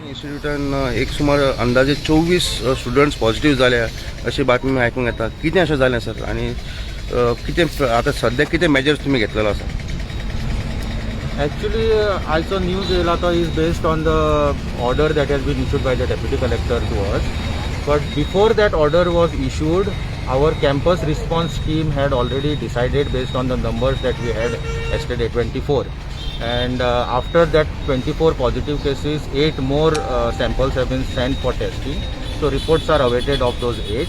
इन्स्टिट्यूटान एक सुमार अंदाजे 24 स्टुडंट्स पॉझिटिव्ह जाल्या अशी बातमी आयकूंक येता. कितें अशें जालें सर आनी कितें आतां सद्या कितें मेजर्स तुमी घेतलेलो आसा? Actually, also news Elata is based on the order that has been issued by the Deputy Collector to us. But before that order was issued, our campus response team had already decided based on the numbers that we had yesterday, 24. And after that 24 positive cases, 8 more samples have been sent for testing. So reports are awaited of those 8.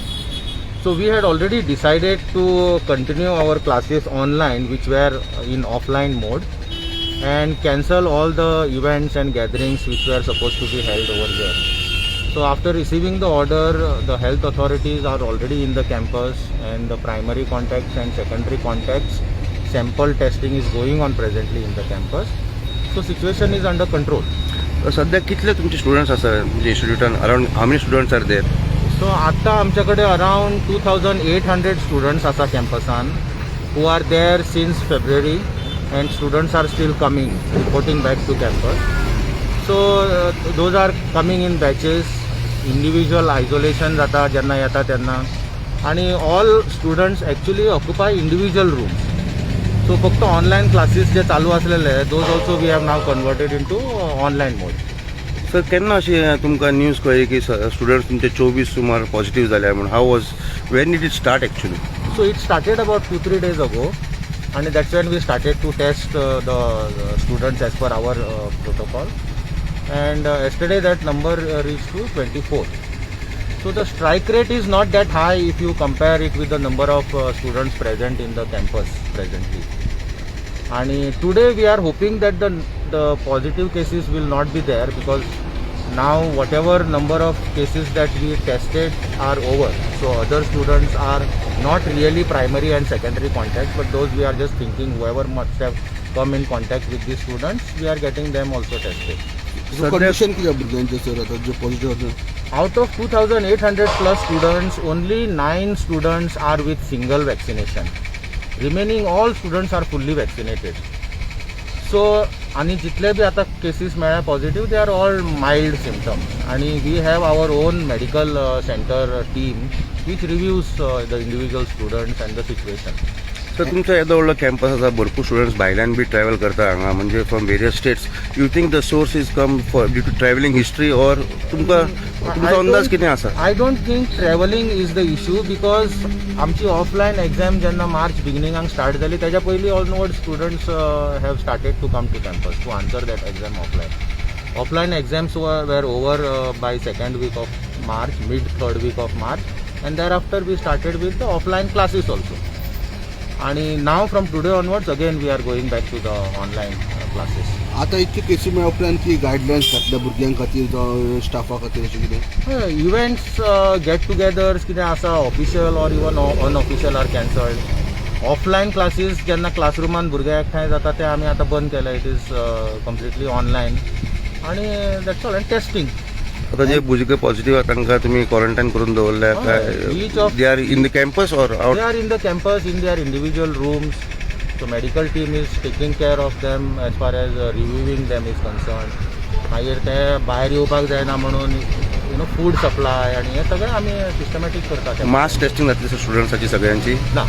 So we had already decided to continue our classes online, which were in offline mode, and cancel all the events and gatherings which were supposed to be held over here. So after receiving the order, the health authorities are already in the campus, and the primary contacts and secondary contacts sample testing is going on presently in the campus. So situation is under control. सध्या कितले तुमचे students आसा तुमच्या इन्स्टिट्यूटान? Around how many students are there? So आता आमच्याकडे around 2800 students आसा campusan who are there since February, and students are still coming, reporting back to campus. So those are coming in batches, individual isolation जाता जेन्ना येता तेन्ना, आणि all students actually occupy individual rooms. So फक्त online classes जे चालू असलेले those also we have now converted into online mode. Sir केन्ना अशी तुमकां न्यूज कळ्ळी की स्टुडंट्स तुमचे 24 सुमार पॉझिटिव्ह जाल्या म्हणून? How was when did it start actually? So it started about 2-3 days ago, and that's when we started to test the students as per our protocol. And yesterday that number reached to 24. So the strike rate is not that high if you compare it with the number of students present in the campus presently. And today we are hoping that the positive cases will not be there, because now whatever number of cases that we tested are over. So other students are not really primary and secondary contacts, but those we are just thinking whoever must have come in contact with these students, we are getting them also tested. So condition किती भुरग्यांचे sir आता जे positive होते? Out of 2800 plus students, only 9 students are with single vaccination. Remaining all students are fully vaccinated. So आणि जितले B आता cases मेळ्ळ्या positive, they are all mild symptoms, आणि we have our own medical center team which reviews the individual students and the situation. Sir तुमचा येदो व्हडलो campus आसा, भरपूर स्टुडंट्स भायल्यान बी ट्रॅव्हल करता हांगा, म्हणजे from various states. You think the source is come for due to travelling history, और तुमचो अंदाज कितें आसा? I don't think travelling is the issue, because आमची ऑफलायन एक्झाम जेन्ना मार्च बिगिनिंगाक स्टार्ट जाली तेच्या पयलीं almost students have started to come to campus to answer that exam offline. Offline exams were over by second week of March, mid third week of March, and thereafter we started with the offline classes also. And now from today onwards again we are going back to the online classes. आता इतके केसी मेळ्ळ्या उपरांत की guidelines घातल्या भुरग्यां खातीर जावं स्टाफा खातीर अशें कितें? इव्हेंट्स गेट टुगेदर्स कितें आसा ऑफिशियल और even unofficial are cancelled. Offline classes जेन्ना क्लासरुमान भुरगे एकठांय जाता ते आमी आतां बंद केले. इट इज कम्प्लिटली ऑनलायन, आणि दॅट्स ऑल. And testing. आता जे भुरगे पॉझिटिव्ह आहा तांकां तुमी क्वॉरंटायन करून दवरल्या काय? They are in the campus or out? They are in the campus in their individual rooms. So medical team is taking care of them as far as reviewing them is concern. मागीर ते भायर येवपाक जायना म्हणून food supply आणि हे सगळें आमी systematic करतात. मास टेस्टिंग जातली सर स्टुडंट्साची सगळ्यांची? ना,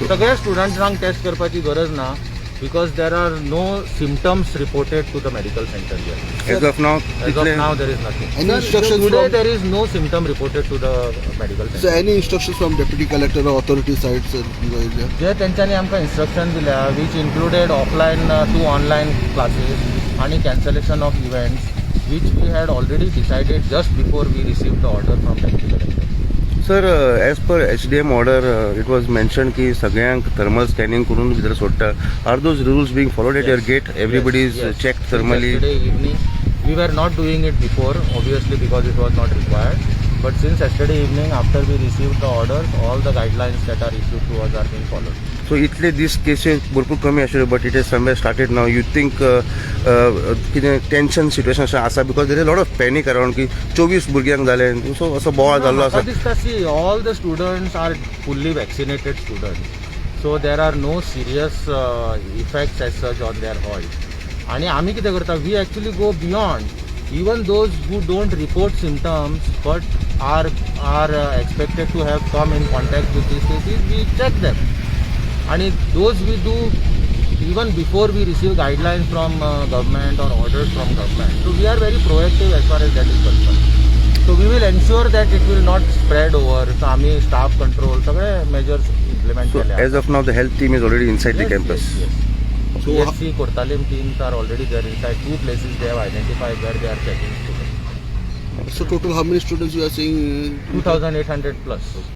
सगळ्या स्टुडंट्सांक टेस्ट करपाची गरज ना, because there are no symptoms reported to the medical center yet. As of now there is nothing. Any instructions today from... there is no symptom reported to the medical center. So any instructions from deputy collector or authority side sir? जे तेंच्यांनी आमकां instruction दिल्या, which included offline to online classes आणि cancellation of events, which we had already decided just before we received the order from deputy collector. Sir as per HDM order it was mention की सगळ्यांक thermal scanning करून भितर सोडटा. Are those rules being followed at your gate? Everybody is check thermally? Yesterday evening we were not doing it before, obviously, because it was not required. But since yesterday evening, after we received the orders, all the guidelines that are issued to us are being followed. So इतले दीस cases भरपूर कमी आशिल्ले, but it is somewhere started now. You think कितें tension situation अशें आसा? Because there is lot of panic around की 24 भुरग्यांक जाले, सो असो बोवाळ जाल्लो आसा. दिसता see all the students are fully vaccinated students, so there are no serious effects as such on their health. आणि आम्ही कितें करता, we actually go beyond Even those who don't report symptoms but are expected to have come in contact with these cases, we check them. And those we do even before we receive guidelines from government or orders from government. So we are very proactive as far as that is concerned. So we will ensure that it will not spread over. So आम्ही staff control सगळे measures implement So केले as of now, the health team is already inside the campus. Yes. So PHC Kortalim teams are already there inside. 2 places they have identified where they are checking students. So total how many students you are saying? 2,800 plus.